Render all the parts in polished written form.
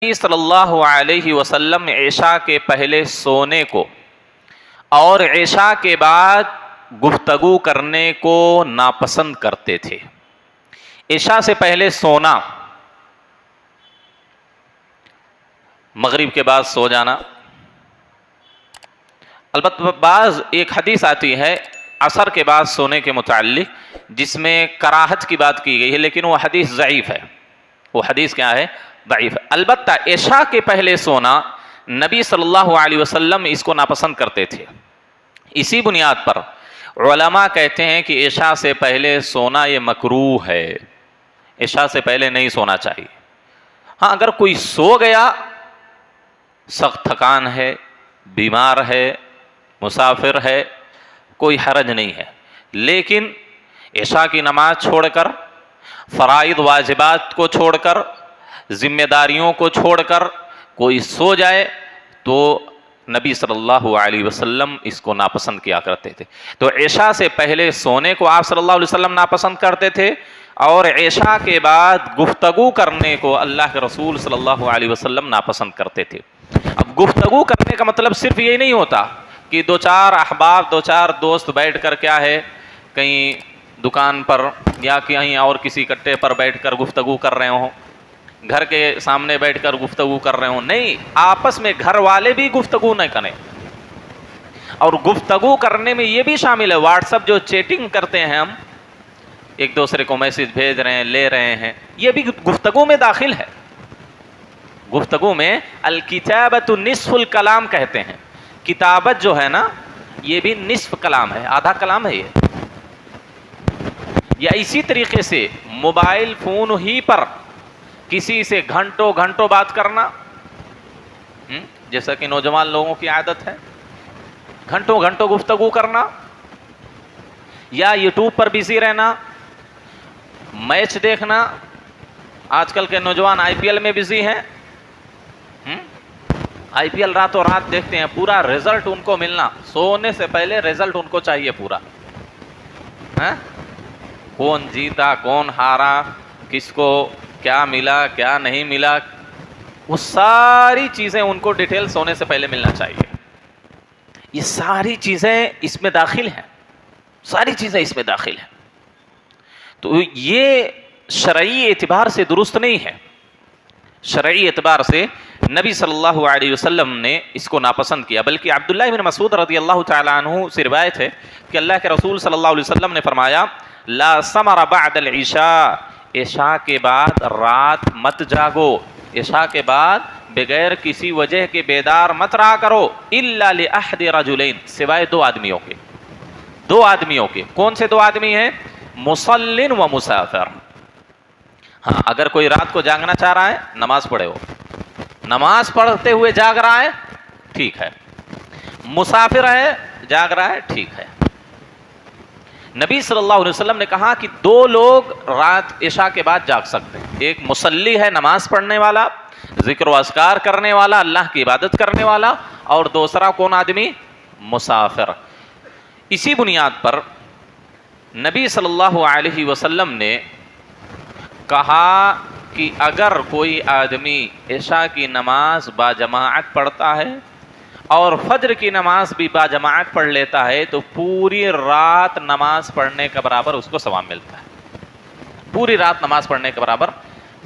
نبی صلی اللہ علیہ وسلم عشاء کے پہلے سونے کو اور عشاء کے بعد گفتگو کرنے کو ناپسند کرتے تھے۔ عشاء سے پہلے سونا، مغرب کے بعد سو جانا، البتہ بعض ایک حدیث آتی ہے عصر کے بعد سونے کے متعلق جس میں کراہت کی بات کی گئی ہے، لیکن وہ حدیث ضعیف ہے۔ وہ حدیث کیا ہے؟ ضعیف ہے۔ البتہ عشاء کے پہلے سونا نبی صلی اللہ علیہ وسلم اس کو ناپسند کرتے تھے۔ اسی بنیاد پر علماء کہتے ہیں کہ عشاء سے پہلے سونا یہ مکروہ ہے، عشاء سے پہلے نہیں سونا چاہیے۔ ہاں، اگر کوئی سو گیا، سخت تھکان ہے، بیمار ہے، مسافر ہے، کوئی حرج نہیں ہے، لیکن عشاء کی نماز چھوڑ کر، فرائض واجبات کو چھوڑ کر، ذمہ داریوں کو چھوڑ کر کوئی سو جائے تو نبی صلی اللہ علیہ وسلم اس کو ناپسند کیا کرتے تھے۔ تو عشاء سے پہلے سونے کو آپ صلی اللہ علیہ وسلم ناپسند کرتے تھے، اور عشاء کے بعد گفتگو کرنے کو اللہ کے رسول صلی اللہ علیہ وسلم ناپسند کرتے تھے۔ اب گفتگو کرنے کا مطلب صرف یہ نہیں ہوتا کہ دو چار احباب، دو چار دوست بیٹھ کر کیا ہے کہیں دکان پر یا کہیں اور کسی کٹے پر بیٹھ کر گفتگو کر رہے ہوں، گھر کے سامنے بیٹھ کر گفتگو کر رہے ہوں، نہیں، آپس میں گھر والے بھی گفتگو نہ کریں۔ اور گفتگو کرنے میں یہ بھی شامل ہے واٹس ایپ جو چیٹنگ کرتے ہیں، ہم ایک دوسرے کو میسج بھیج رہے ہیں، لے رہے ہیں، یہ بھی گفتگو میں داخل ہے۔ گفتگو میں الکتابۃ نصف الکلام کہتے ہیں، کتابت جو ہے نا یہ بھی نصف کلام ہے، آدھا کلام ہے یہ۔ یا اسی طریقے سے موبائل فون ہی پر کسی سے گھنٹوں گھنٹوں بات کرنا، جیسا کہ نوجوان لوگوں کی عادت ہے، گھنٹوں گھنٹوں گفتگو کرنا، یا یوٹیوب پر بزی رہنا، میچ دیکھنا۔ آج کل کے نوجوان آئی پی ایل میں بزی ہیں، آئی پی ایل راتوں رات دیکھتے ہیں، پورا رزلٹ ان کو ملنا، سونے سے پہلے رزلٹ ان کو چاہیے پورا، کون جیتا، کون ہارا، کس کو کیا ملا، کیا نہیں ملا، وہ ساری چیزیں ان کو ڈیٹیل سونے سے پہلے ملنا چاہیے۔ یہ ساری چیزیں اس میں داخل ہیں، ساری چیزیں اس میں داخل ہیں۔ تو یہ شرعی اعتبار سے درست نہیں ہے، شرعی اعتبار سے نبی صلی اللہ علیہ وسلم نے اس کو ناپسند کیا۔ بلکہ عبداللہ بن مسعود رضی اللہ تعالیٰ عنہ سے روایت ہے کہ اللہ کے رسول صلی اللہ علیہ وسلم نے فرمایا لا ثمر بعد العشاء، عشاء کے بعد رات مت جاگو، عشاء کے بعد بغیر کسی وجہ کے بیدار مت رہا کرو، الا لاحد رجلین، سوائے دو آدمیوں کے۔ دو آدمیوں کے، کون سے دو آدمی ہیں؟ مصل و مسافر۔ ہاں، اگر کوئی رات کو جاگنا چاہ رہا ہے نماز پڑھے ہو، نماز پڑھتے ہوئے جاگ رہا ہے ٹھیک ہے، مسافر ہے جاگ رہا ہے ٹھیک ہے۔ نبی صلی اللہ علیہ وسلم نے کہا کہ دو لوگ رات عشاء کے بعد جاگ سکتے ہیں، ایک مصلی ہے نماز پڑھنے والا، ذکر و اذکار کرنے والا، اللہ کی عبادت کرنے والا، اور دوسرا کون آدمی؟ مسافر۔ اسی بنیاد پر نبی صلی اللہ علیہ وسلم نے کہا کہ اگر کوئی آدمی عشاء کی نماز باجماعت پڑھتا ہے اور فجر کی نماز بھی باجماعت پڑھ لیتا ہے تو پوری رات نماز پڑھنے کے برابر اس کو ثواب ملتا ہے، پوری رات نماز پڑھنے کے برابر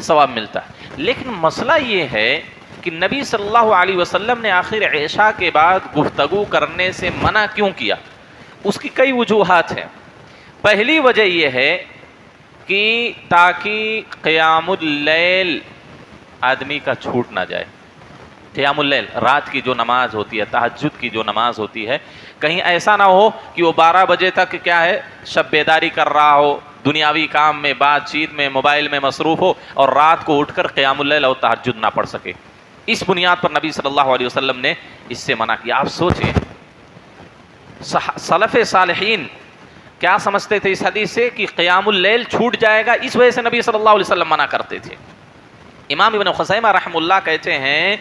ثواب ملتا ہے۔ لیکن مسئلہ یہ ہے کہ نبی صلی اللہ علیہ وسلم نے آخر عشاء کے بعد گفتگو کرنے سے منع کیوں کیا؟ اس کی کئی وجوہات ہیں۔ پہلی وجہ یہ ہے کہ تاکہ قیام اللیل آدمی کا چھوٹ نہ جائے۔ قیام اللیل، رات کی جو نماز ہوتی ہے، تہجد کی جو نماز ہوتی ہے، کہیں ایسا نہ ہو کہ وہ 12 بجے تک کیا ہے شب بیداری کر رہا ہو، دنیاوی کام میں، بات چیت میں، موبائل میں مصروف ہو، اور رات کو اٹھ کر قیام اللیل اور تہجد نہ پڑھ سکے۔ اس بنیاد پر نبی صلی اللہ علیہ وسلم نے اس سے منع کیا۔ آپ سوچیں سلف صالحین کیا سمجھتے تھے اس حدیث سے کہ قیام اللیل چھوٹ جائے گا، اس وجہ سے نبی صلی اللہ علیہ وسلم منع کرتے تھے۔ امام ابن خزیمہ رحمہ اللہ کہتے ہیں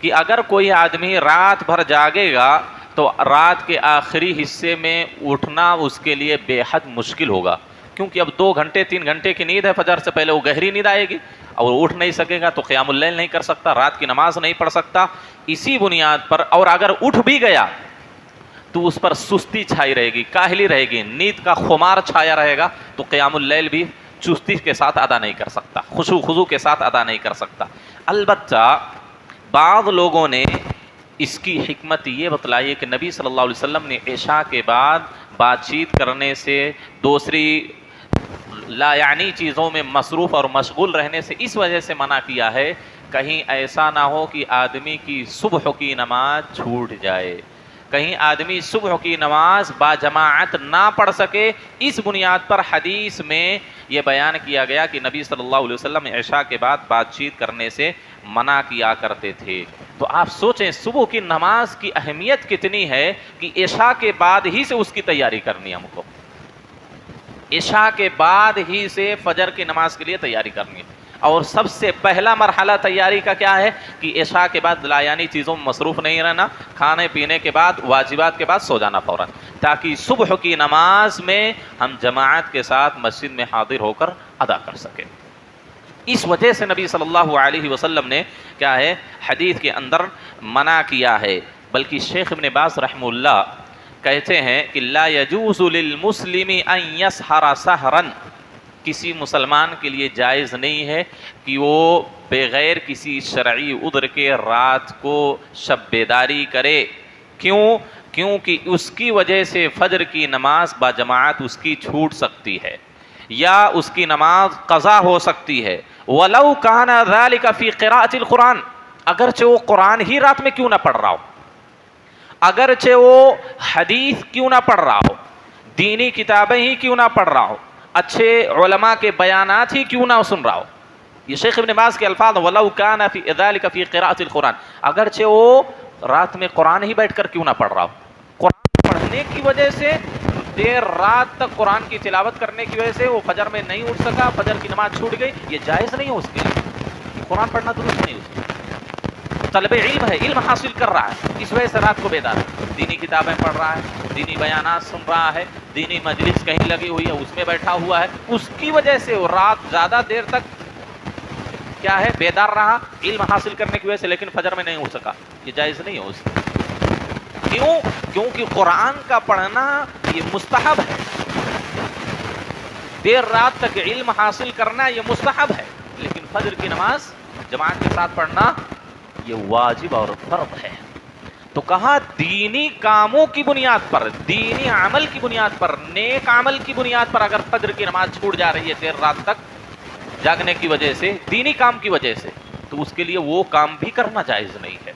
کہ اگر کوئی آدمی رات بھر جاگے گا تو رات کے آخری حصے میں اٹھنا اس کے لیے بے حد مشکل ہوگا، کیونکہ اب 2 گھنٹے 3 گھنٹے کی نیند ہے فجر سے پہلے، وہ گہری نیند آئے گی اور اٹھ نہیں سکے گا تو قیام اللیل نہیں کر سکتا، رات کی نماز نہیں پڑھ سکتا. اسی بنیاد پر، اور اگر اٹھ بھی گیا تو اس پر سستی چھائی رہے گی، کاہلی رہے گی، نیند کا خمار چھایا رہے گا، تو قیام اللیل بھی چستی کے ساتھ ادا نہیں کر سکتا، خضوع کے ساتھ ادا نہیں کر سکتا. البتہ بعض لوگوں نے اس کی حکمت یہ بتلائی ہے کہ نبی صلی اللہ علیہ وسلم نے عشاء کے بعد بات چیت کرنے سے، دوسری لا یعنی چیزوں میں مصروف اور مشغول رہنے سے اس وجہ سے منع کیا ہے، کہیں ایسا نہ ہو کہ آدمی کی صبح کی نماز چھوٹ جائے، کہیں آدمی صبح کی نماز باجماعت نہ پڑھ سکے. اس بنیاد پر حدیث میں یہ بیان کیا گیا کہ نبی صلی اللہ علیہ وسلم عشاء کے بعد بات چیت کرنے سے منع کیا کرتے تھے. تو آپ سوچیں صبح کی نماز کی اہمیت کتنی ہے کہ عشاء کے بعد ہی سے اس کی تیاری کرنی ہے ہم کو، عشاء کے بعد ہی سے فجر کی نماز کے لیے تیاری کرنی ہے. اور سب سے پہلا مرحلہ تیاری کا کیا ہے کہ عشاء کے بعد لایانی چیزوں میں مصروف نہیں رہنا، کھانے پینے کے بعد، واجبات کے بعد سو جانا فوراً، تاکہ صبح کی نماز میں ہم جماعت کے ساتھ مسجد میں حاضر ہو کر ادا کر سکیں. اس وجہ سے نبی صلی اللہ علیہ وسلم نے کیا ہے حدیث کے اندر منع کیا ہے. بلکہ شیخ ابن باز رحمہ اللہ کہتے ہیں کہ لا یجوز للمسلم ان یسحر سحرا، کسی مسلمان کے لیے جائز نہیں ہے کہ وہ بغیر کسی شرعی عذر کے رات کو شب بیداری کرے. کیوں؟ کیونکہ اس کی وجہ سے فجر کی نماز باجماعت اس کی چھوٹ سکتی ہے یا اس کی نماز قضا ہو سکتی ہے. وَلَوْ كَانَ ذَلِكَ فِي قِرَاءَةِ الْقُرْآنِ، اگرچہ وہ قرآن ہی رات میں کیوں نہ پڑھ رہا ہو، اگرچہ وہ حدیث کیوں نہ پڑھ رہا ہو، دینی کتابیں ہی کیوں نہ پڑھ رہا ہو، اچھے علماء کے بیانات ہی کیوں نہ سن رہا ہو. یہ شیخ ابن باز کے الفاظ وَلَوْ كَانَ فِي ذَلِكَ فِي قِرَاءَةِ الْقُرْآنِ، اگرچہ وہ رات میں قرآن ہی بیٹھ کر کیوں نہ پڑھ رہا ہو، قرآن پڑھنے کی وجہ سے دیر رات تک قرآن کی تلاوت کرنے کی وجہ سے وہ فجر میں نہیں اٹھ سکا، فجر کی نماز چھوٹ گئی، یہ جائز نہیں ہے اس کے لیے. قرآن پڑھنا درست نہیں اس کے، طلب علم ہے، علم حاصل کر رہا ہے، اس وجہ سے رات کو بیدار ہے، دینی کتابیں پڑھ رہا ہے، دینی بیانات سن رہا ہے، دینی مجلس کہیں لگی ہوئی ہے اس میں بیٹھا ہوا ہے، اس کی وجہ سے وہ رات زیادہ دیر تک کیا ہے بیدار رہا علم حاصل کرنے کی وجہ سے، لیکن فجر میں نہیں اٹھ سکا، یہ جائز نہیں ہے اس کے. کیوں؟ کیونکہ قرآن کا پڑھنا یہ مستحب ہے، دیر رات تک علم حاصل کرنا یہ مستحب ہے، لیکن فجر کی نماز جماعت کے ساتھ پڑھنا یہ واجب اور فرض ہے. تو کہا دینی کاموں کی بنیاد پر، دینی عمل کی بنیاد پر، نیک عمل کی بنیاد پر اگر فجر کی نماز چھوٹ جا رہی ہے دیر رات تک جاگنے کی وجہ سے، دینی کام کی وجہ سے، تو اس کے لیے وہ کام بھی کرنا جائز نہیں ہے.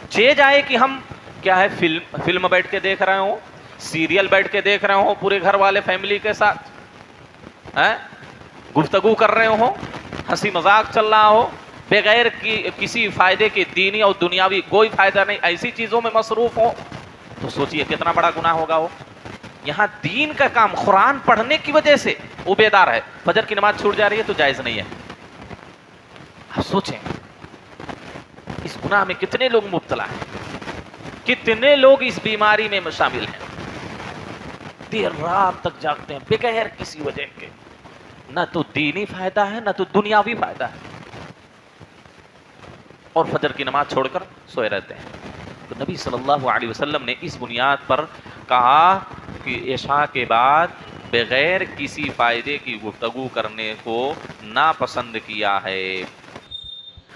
چہ جائے کہ ہم کیا ہے فلم بیٹھ کے دیکھ رہے ہوں، سیریل بیٹھ کے دیکھ رہے ہوں پورے گھر والے فیملی کے ساتھ، گفتگو کر رہے ہوں، ہنسی مذاق چل رہا ہو، بغیر کسی فائدے کے دینی اور دنیاوی کوئی فائدہ نہیں، ایسی چیزوں میں مصروف ہو، تو سوچئے کتنا بڑا گناہ ہوگا وہ. یہاں دین کا کام قرآن پڑھنے کی وجہ سے وہ بیدار ہے، فجر کی نماز چھوٹ جا رہی ہے تو جائز نہیں ہے. آپ سوچیں اس گناہ میں کتنے لوگ مبتلا ہیں، کتنے لوگ اس بیماری میں شامل ہیں، دیر رات تک جاگتے ہیں بغیر کسی وجہ کے، نہ تو دینی فائدہ ہے نہ تو دنیاوی فائدہ ہے، اور فجر کی نماز چھوڑ کر سوئے رہتے ہیں. تو نبی صلی اللہ علیہ وسلم نے اس بنیاد پر کہا کہ عشاء کے بعد بغیر کسی فائدے کی گفتگو کرنے کو ناپسند کیا ہے.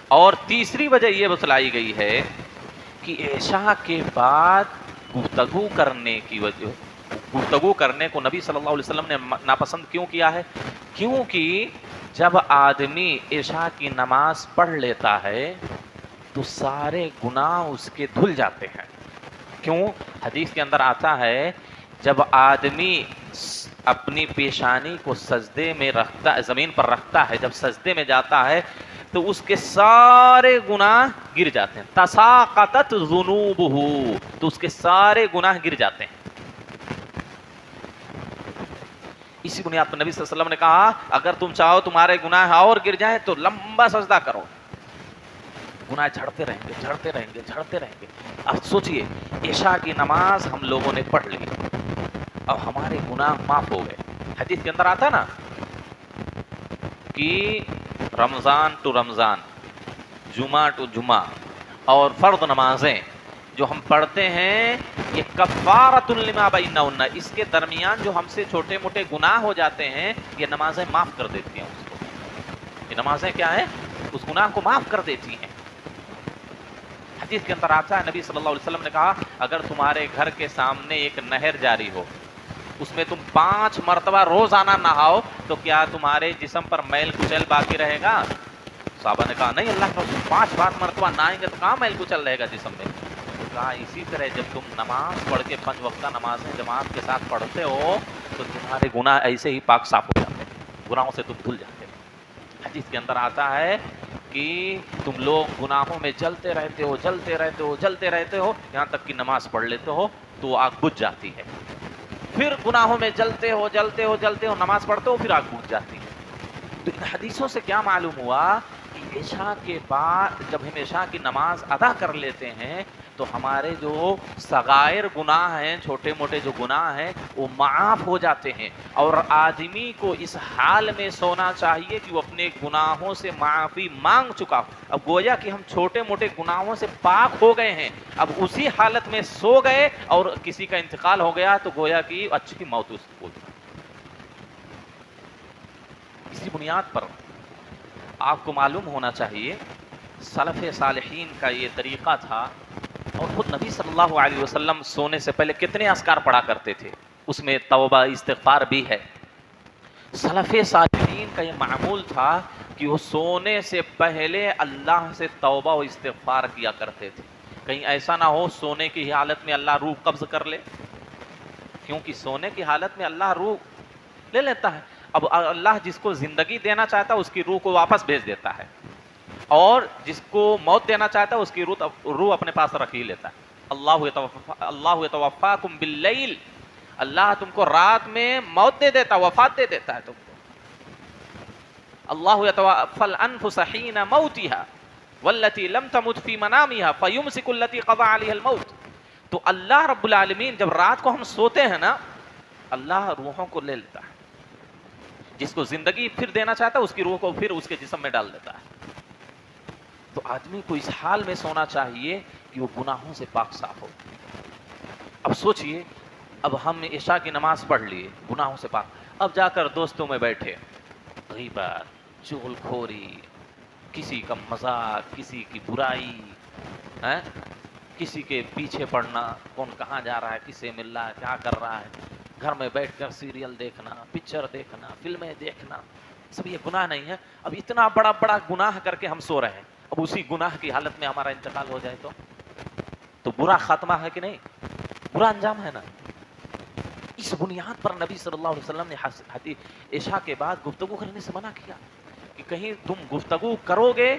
اور تیسری وجہ یہ بتلائی گئی ہے کہ عشاء کے بعد گفتگو کرنے کو نبی صلی اللہ علیہ وسلم نے ناپسند کیوں کیا ہے؟ کیونکہ جب آدمی عشاء کی نماز پڑھ لیتا ہے تو سارے گناہ اس کے دھل جاتے ہیں. کیوں؟ حدیث کے اندر آتا ہے جب آدمی اپنی پیشانی کو سجدے میں رکھتا، زمین پر رکھتا ہے، جب سجدے میں جاتا ہے تو اس کے سارے گناہ گر جاتے ہیں. تساقطت ذنوبہ، تو اس کے سارے گناہ گر جاتے ہیں. اسی بنیاد پر نبی صلی اللہ علیہ وسلم نے کہا اگر تم چاہو تمہارے گناہ اور گر جائیں تو لمبا سجدہ کرو، گناہ جھڑتے رہیں گے جھڑتے رہیں گے جھڑتے رہیں گے. اب سوچئے عشاء کی نماز ہم لوگوں نے پڑھ لی، اب ہمارے گناہ معاف ہو گئے، حدیث کے اندر آتا نا کہ رمضان ٹو رمضان، جمعہ ٹو جمعہ اور فرض نمازیں جو ہم پڑھتے ہیں یہ کفارۃ لما بینہن، اس کے درمیان جو ہم سے چھوٹے موٹے گناہ ہو جاتے ہیں یہ نمازیں معاف کر دیتی ہیں اس کو. یہ نمازیں کیا ہیں؟ اس گناہ کو معاف کر دیتی ہیں. حدیث کے اندر آتا ہے نبی صلی اللہ علیہ وسلم نے کہا اگر تمہارے گھر کے سامنے ایک نہر جاری ہو، اس میں تم 5 مرتبہ روزانہ نہاؤ تو کیا تمہارے جسم پر میل کچل باقی رہے گا؟ صحابہ نے کہا نہیں اللہ کے رسول 5 مرتبہ نہائیں گے تو کہاں میل کچل رہے گا جسم میں؟ کہا اسی طرح جب تم نماز پڑھ کے 5 وقتہ نمازیں جماعت کے ساتھ پڑھتے ہو تو تمہارے گناہ ایسے ہی پاک صاف ہو جاتے ہیں، گناہوں سے تم دھل جاتے ہو. حدیث کے اندر آتا ہے کہ تم لوگ گناہوں میں جلتے رہتے ہو یہاں تک کہ نماز پڑھ لیتے ہو تو آگ بجھ جاتی ہے. پھر گناہوں میں جلتے ہو نماز پڑھتے ہو پھر آگ بجھ جاتی ہے. تو ان حدیثوں سے کیا معلوم ہوا کہ عشاء کے بعد جب ہم عشاء کی نماز ادا کر لیتے ہیں تو ہمارے جو صغائر گناہ ہیں، چھوٹے موٹے جو گناہ ہیں وہ معاف ہو جاتے ہیں. اور آدمی کو اس حال میں سونا چاہیے کہ وہ اپنے گناہوں سے معافی مانگ چکا ہو. اب گویا کہ ہم چھوٹے موٹے گناہوں سے پاک ہو گئے ہیں، اب اسی حالت میں سو گئے اور کسی کا انتقال ہو گیا تو گویا کہ اچھی موت اس کو. اسی بنیاد پر آپ کو معلوم ہونا چاہیے سلف صالحین کا یہ طریقہ تھا. اور خود نبی صلی اللہ علیہ وسلم سونے سے پہلے کتنے اذکار پڑھا کرتے تھے، اس میں توبہ استغفار بھی ہے. سلف صالحین کا یہ معمول تھا کہ وہ سونے سے پہلے اللہ سے توبہ و استغفار کیا کرتے تھے. کہیں ایسا نہ ہو سونے کی حالت میں اللہ روح قبض کر لے، کیونکہ سونے کی حالت میں اللہ روح لے لیتا ہے. اب اللہ جس کو زندگی دینا چاہتا ہے اس کی روح کو واپس بھیج دیتا ہے، اور جس کو موت دینا چاہتا ہے اس کی روح اپنے پاس رکھ ہی لیتا ہے. اللہ یتوفاکم باللیل، اللہ تم کو رات میں موت دے دیتا، وفات دے دیتا ہے تم کو. اللہ یتوفی الانفس حین موتها والتي لم تمت في منامها فيمسك التي قضى عليها الموت. تو اللہ رب العالمین جب رات کو ہم سوتے ہیں نا اللہ روحوں کو لے لیتا ہے، جس کو زندگی پھر دینا چاہتا ہے اس کی روح کو پھر اس کے جسم میں ڈال دیتا ہے. تو آدمی کو اس حال میں سونا چاہیے کہ وہ گناہوں سے پاک صاف ہو. اب سوچئے اب ہم نے عشاء کی نماز پڑھ لیے گناہوں سے پاک، اب جا کر دوستوں میں بیٹھے غیبت، چغل خوری، کسی کا مذاق، کسی کی برائی، کسی کے پیچھے پڑنا، کون کہاں جا رہا ہے، کس سے مل رہا ہے، کیا کر رہا ہے، گھر میں بیٹھ کر سیریل دیکھنا، پکچر دیکھنا، فلمیں دیکھنا، سب یہ گناہ نہیں ہے. اب اتنا بڑا بڑا گناہ کر کے ہم سو رہے ہیں، اب اسی گناہ کی حالت میں ہمارا انتقال ہو جائے تو برا خاتمہ ہے کہ نہیں، برا انجام ہے نا. اس بنیاد پر نبی صلی اللہ علیہ وسلم نے عشاء کے بعد گفتگو کرنے سے منع کیا کہ کہیں تم گفتگو کرو گے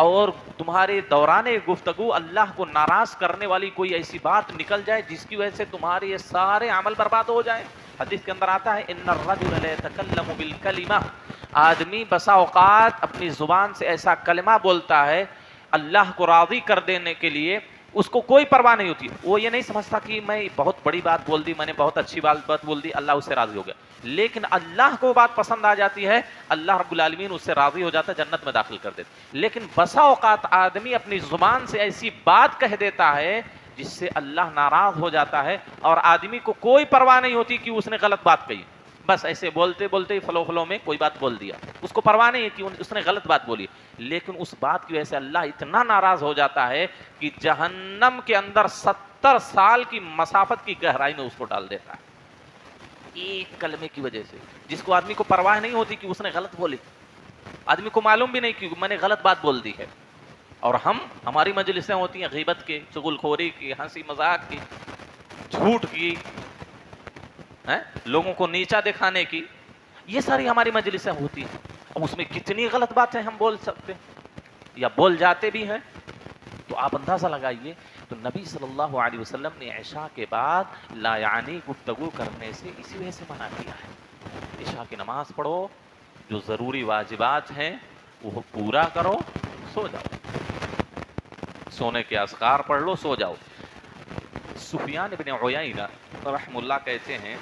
اور تمہارے دوران گفتگو اللہ کو ناراض کرنے والی کوئی ایسی بات نکل جائے جس کی وجہ سے تمہارے یہ سارے عمل برباد ہو جائیں. حدیث کے اندر آتا ہے ان الرجل لا يتكلم بالکلمہ، آدمی بسا اوقات اپنی زبان سے ایسا کلمہ بولتا ہے اللہ کو راضی کر دینے کے لیے، اس کو کوئی پرواہ نہیں ہوتی. وہ یہ نہیں سمجھتا کہ میں بہت بڑی بات بول دی، میں نے بہت اچھی بات بول دی، اللہ اس سے راضی ہو گیا. لیکن اللہ کو بات پسند آ جاتی ہے، اللہ رب العالمین اس سے راضی ہو جاتا ہے، جنت میں داخل کر دیتا. لیکن بسا اوقات آدمی اپنی زبان سے ایسی بات کہہ دیتا ہے جس سے اللہ ناراض ہو جاتا ہے، اور آدمی کو کوئی پرواہ نہیں ہوتی کہ اس نے غلط بات کہی، بس ایسے بولتے بولتے فلو میں کوئی بات بول دیا، اس کو پرواہ نہیں ہے کہ اس نے غلط بات بولی. لیکن اس بات کی وجہ سے اللہ اتنا ناراض ہو جاتا ہے کہ جہنم کے اندر 70 سال کی مسافت کی گہرائی میں اس کو ڈال دیتا ہے ایک کلمے کی وجہ سے، جس کو آدمی کو پرواہ نہیں ہوتی کہ اس نے غلط بولی، آدمی کو معلوم بھی نہیں کہ میں نے غلط بات بول دی ہے. اور ہماری مجلسیں ہوتی ہیں غیبت کی، چغل خوری کی، ہنسی مذاق کی، جھوٹ کی، لوگوں کو نیچا دکھانے کی، یہ ساری ہماری مجلسیں ہوتی ہیں. اب اس میں کتنی غلط باتیں ہم بول سکتے ہیں یا بول جاتے بھی ہیں. تو آپ اندازہ لگائیے. تو نبی صلی اللہ علیہ وسلم نے عشاء کے بعد لا یعنی گفتگو کرنے سے اسی وجہ سے منع کیا ہے. عشاء کی نماز پڑھو، جو ضروری واجبات ہیں وہ پورا کرو، سو جاؤ، سونے کے اذکار پڑھ لو، سو جاؤ. سفیان ابن عیینہ رحم اللہ کہتے ہیں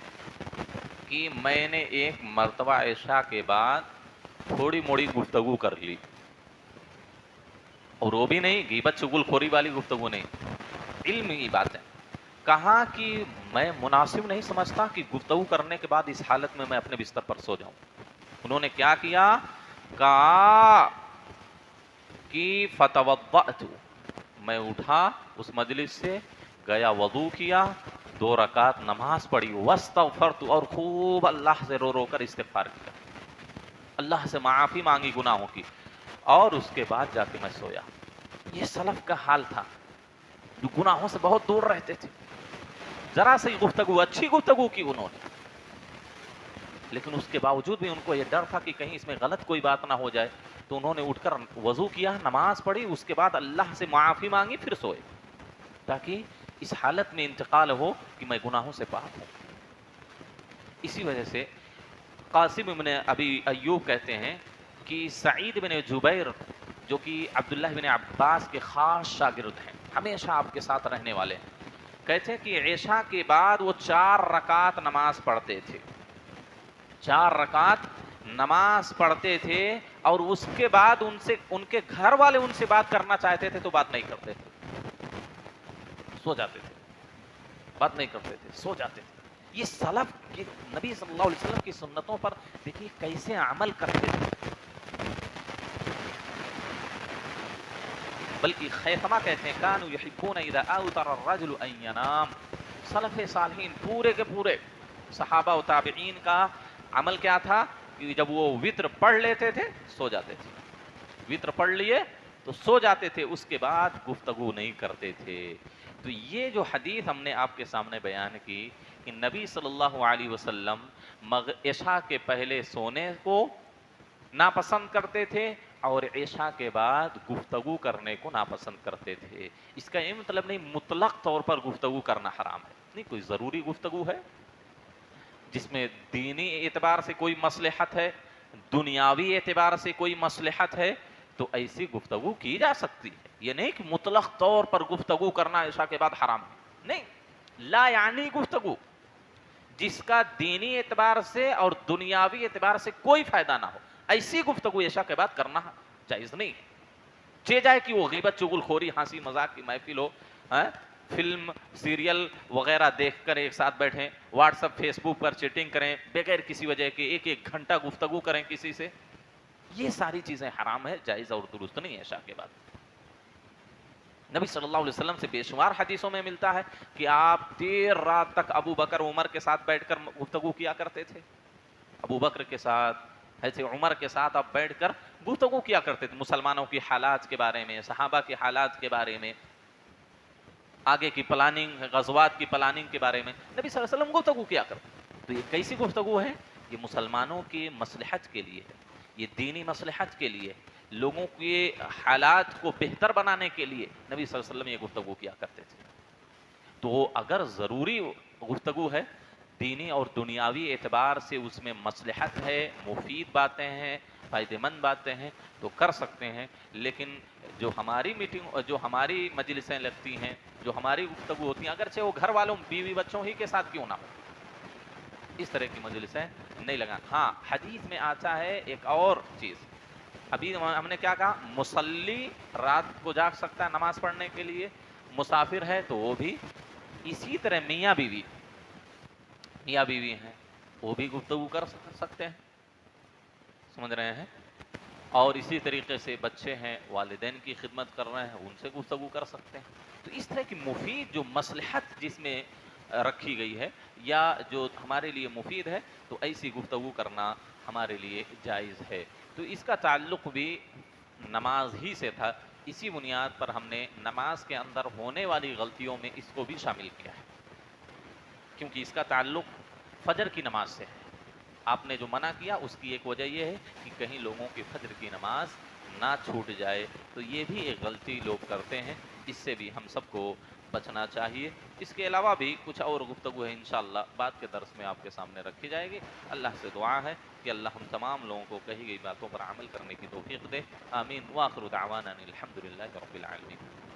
کہ میں نے ایک مرتبہ عشاء کے بعد تھوڑی موڑی گفتگو کر لی، اور وہ بھی نہیں غیبت چغل خوری والی گفتگو نہیں، علم کی بات ہے. کہا کہ میں مناسب نہیں سمجھتا کہ گفتگو کرنے کے بعد اس حالت میں اپنے بستر پر سو جاؤں. انہوں نے کیا کیا؟ کہا کہ فتوضأت، میں اٹھا اس مجلس سے، گیا وضو کیا، 2 رکعت نماز پڑھی، واستغفرت، اور خوب اللہ سے رو رو کر استغفار کیا، اللہ سے معافی مانگی گناہوں کی، اور اس کے بعد جا کے میں سویا. یہ سلف کا حال تھا جو گناہوں سے بہت دور رہتے تھے. ذرا سی گفتگو، اچھی گفتگو کی انہوں نے، لیکن اس کے باوجود بھی ان کو یہ ڈر تھا کہ کہیں اس میں غلط کوئی بات نہ ہو جائے، تو انہوں نے اٹھ کر وضو کیا، نماز پڑھی، اس کے بعد اللہ سے معافی مانگی، پھر سوئے، تاکہ اس حالت میں انتقال ہو کہ میں گناہوں سے پاک ہوں. اسی وجہ سے قاسم بن ابی ایوب کہتے ہیں کہ سعید بن جبیر جو کہ عبداللہ بن عباس کے خاص شاگرد ہیں، ہمیشہ آپ کے ساتھ رہنے والے ہیں، کہتے ہیں کہ عشاء کے بعد وہ 4 رکعت نماز پڑھتے تھے، 4 رکعت نماز پڑھتے تھے، اور اس کے بعد ان کے گھر والے ان سے بات کرنا چاہتے تھے تو بات نہیں کرتے تھے، سو جاتے تھے، بات نہیں کرتے تھے، سو جاتے تھے. یہ سلف کے نبی صلی اللہ علیہ وسلم کی سنتوں پر دیکھیے کیسے عمل کرتے تھے. بلکہ خیثمہ کہتے ہیں کانوا یحبون اذا اوتر الرجل ان ینام. سلف صالحین پورے کے پورے صحابہ و تابعین کا عمل کیا تھا کہ جب وہ وتر پڑھ لیتے تھے سو جاتے تھے، وتر پڑھ لیے تو سو جاتے تھے، اس کے بعد گفتگو نہیں کرتے تھے. تو یہ جو حدیث ہم نے آپ کے سامنے بیان کی کہ نبی صلی اللہ علیہ وسلم عشاء کے پہلے سونے کو ناپسند کرتے تھے اور عشاء کے بعد گفتگو کرنے کو ناپسند کرتے تھے. اس کا یہ مطلب نہیں مطلق طور پر گفتگو کرنا حرام ہے، نہیں، کوئی ضروری گفتگو ہے جس میں دینی اعتبار سے کوئی مصلحت ہے، دنیاوی اعتبار سے کوئی مصلحت ہے، تو ایسی گفتگو کی جا سکتی ہے. یہ نہیں کہ مطلق طور پر گفتگو کرنا عشاء کے بعد حرام ہے، نہیں، لا یعنی گفتگو جس کا دینی اعتبار سے اور دنیاوی اعتبار سے کوئی فائدہ نہ ہو، ایسی گفتگو عشاء کے بعد کرنا جائز نہیں. جائے کہ وہ غیبت چغل خوری ہنسی مذاق کی محفل ہو، فلم سیریل وغیرہ دیکھ کر ایک ساتھ بیٹھیں، واٹس ایپ فیس بک پر چیٹنگ کریں بغیر کسی وجہ کے، 1 گھنٹہ گفتگو کریں کسی سے، یہ ساری چیزیں حرام ہے، جائز اور درست نہیں ہے عشاء کے بعد. نبی صلی اللہ علیہ وسلم سے بے شمار حدیثوں میں ملتا ہے کہ آپ دیر رات تک ابو بکر عمر کے ساتھ بیٹھ کر گفتگو کیا کرتے تھے. ابو بکر کے ساتھ، ایسے عمر کے ساتھ آپ بیٹھ کر گفتگو کیا کرتے تھے، مسلمانوں کی حالات کے بارے میں، صحابہ کی حالات کے بارے میں، آگے کی پلاننگ، غزوات کی پلاننگ کے بارے میں نبی صلی اللہ علیہ وسلم گفتگو کیا کرتے. تو یہ کیسی گفتگو ہے؟ یہ مسلمانوں کی مصلحت کے لیے ہے، یہ دینی مصلحت کے لیے، لوگوں کے حالات کو بہتر بنانے کے لیے نبی صلی اللہ علیہ وسلم یہ گفتگو کیا کرتے تھے. تو اگر ضروری گفتگو ہے، دینی اور دنیاوی اعتبار سے اس میں مصلحت ہے، مفید باتیں ہیں، فائدہ مند باتیں ہیں تو کر سکتے ہیں. لیکن جو ہماری میٹنگ، جو ہماری مجلسیں لگتی ہیں، جو ہماری گفتگو ہوتی ہیں، اگرچہ وہ گھر والوں بیوی بچوں ہی کے ساتھ کیوں نہ ہو، اس طرح کی مجلسیں نہیں لگانا. ہاں حدیث میں آتا ہے ایک اور چیز، ابھی ہم نے کیا کہا، مصلی رات کو جاگ سکتا ہے نماز پڑھنے کے لیے، مسافر ہے تو وہ بھی. اسی طرح میاں بیوی ہیں وہ بھی گفتگو کر سکتے ہیں، سمجھ رہے ہیں، اور اسی طریقے سے بچے ہیں والدین کی خدمت کر رہے ہیں ان سے گفتگو کر سکتے ہیں. تو اس طرح کی مفید جو مصلحت جس میں رکھی گئی ہے یا جو ہمارے لیے مفید ہے تو ایسی گفتگو کرنا ہمارے لیے جائز ہے. تو اس کا تعلق بھی نماز ہی سے تھا، اسی بنیاد پر ہم نے نماز کے اندر ہونے والی غلطیوں میں اس کو بھی شامل کیا ہے، کیونکہ اس کا تعلق فجر کی نماز سے ہے. آپ نے جو منع کیا اس کی ایک وجہ یہ ہے کہ کہیں لوگوں کی فجر کی نماز نہ چھوٹ جائے، تو یہ بھی ایک غلطی لوگ کرتے ہیں، اس سے بھی ہم سب کو بچنا چاہیے. اس کے علاوہ بھی کچھ اور گفتگو ہے انشاءاللہ بعد کے درس میں آپ کے سامنے رکھی جائے گی. اللہ سے دعا ہے کہ اللہ ہم تمام لوگوں کو کہی گئی باتوں پر عمل کرنے کی توفیق دے. آمین. وآخر دعوانا الحمدللہ رب العالمین.